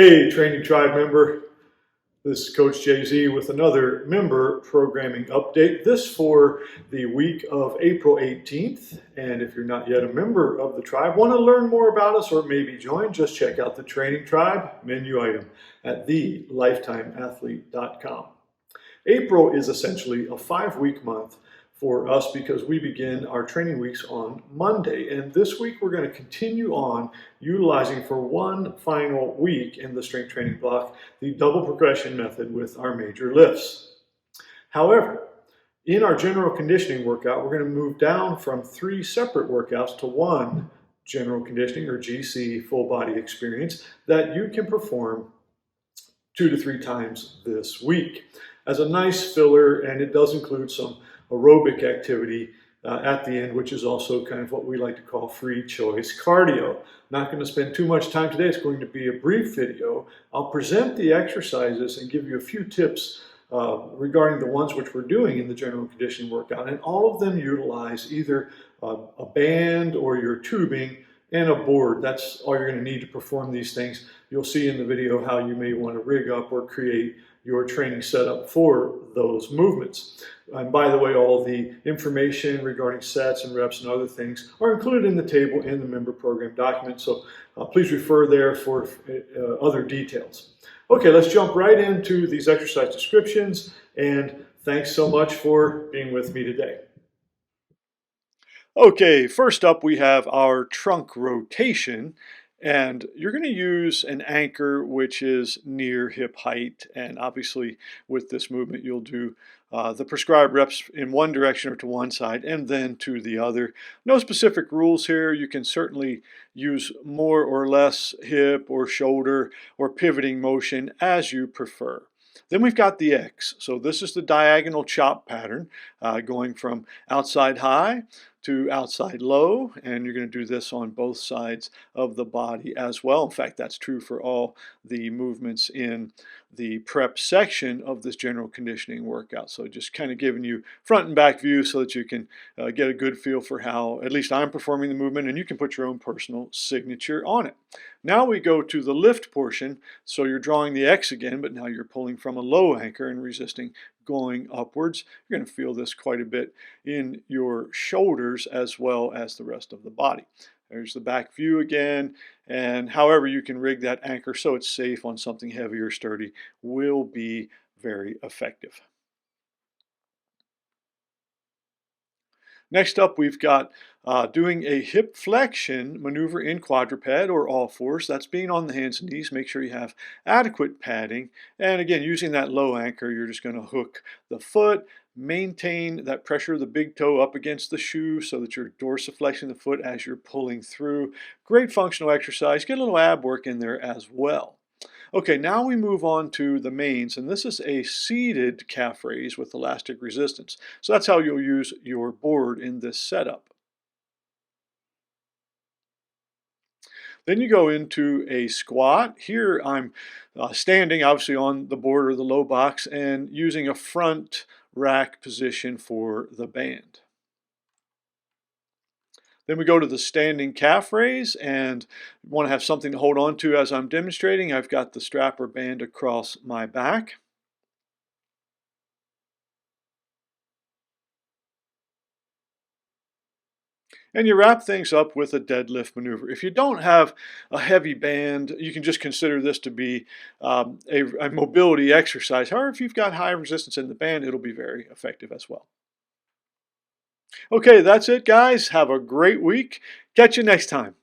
Hey, Training Tribe member. This is Coach Jay-Z with another member programming update. This for the week of April 18th. And if you're not yet a member of the tribe, want to learn more about us or maybe join, just check out the Training Tribe menu item at thelifetimeathlete.com. April is essentially a 5-week month for us because we begin our training weeks on Monday. And this week we're going to continue on utilizing for one final week in the strength training block the double progression method with our major lifts. However, in our general conditioning workout, we're going to move down from 3 separate workouts to one general conditioning or GC full body experience that you can perform 2 to 3 times this week as a nice filler, and it does include some aerobic activity at the end, which is also kind of what we like to call free choice cardio. Not going to spend too much time today. It's going to be a brief video. I'll present the exercises and give you a few tips regarding the ones which we're doing in the general conditioning workout, and all of them utilize either a band or your tubing and a board. That's all you're going to need to perform these things. You'll see in the video how you may want to rig up or create your training setup for those movements. And by the way, all the information regarding sets and reps and other things are included in the table in the member program document, so please refer there for other details. Okay, let's jump right into these exercise descriptions, and thanks so much for being with me today. Okay, first up we have our trunk rotation, and you're going to use an anchor which is near hip height, and obviously with this movement you'll do the prescribed reps in one direction or to one side and then to the other. No specific rules here. You can certainly use more or less hip or shoulder or pivoting motion as you prefer. Then we've got the X. So this is the diagonal chop pattern going from outside high to outside low, and you're going to do this on both sides of the body as well. In fact, that's true for all the movements in the prep section of this general conditioning workout. So just kind of giving you front and back view so that you can get a good feel for how at least I'm performing the movement, and you can put your own personal signature on it. Now we go to the lift portion. So you're drawing the X again, but now you're pulling from a low anchor and resisting going upwards. You're going to feel this quite a bit in your shoulders as well as the rest of the body. There's the back view again, and however you can rig that anchor so it's safe on something heavy or sturdy will be very effective. Next up, we've got doing a hip flexion maneuver in quadruped or all fours. That's being on the hands and knees. Make sure you have adequate padding. And again, using that low anchor, you're just going to hook the foot, maintain that pressure of the big toe up against the shoe so that you're dorsiflexing the foot as you're pulling through. Great functional exercise. Get a little ab work in there as well. Okay, now we move on to the mains, and this is a seated calf raise with elastic resistance. So that's how you'll use your board in this setup. Then you go into a squat. Here I'm standing obviously on the board or the low box and using a front rack position for the band. Then we go to the standing calf raise, and want to have something to hold on to as I'm demonstrating. I've got the strap or band across my back. And you wrap things up with a deadlift maneuver. If you don't have a heavy band, you can just consider this to be a mobility exercise. However, if you've got high resistance in the band, it'll be very effective as well. Okay, that's it, guys. Have a great week. Catch you next time.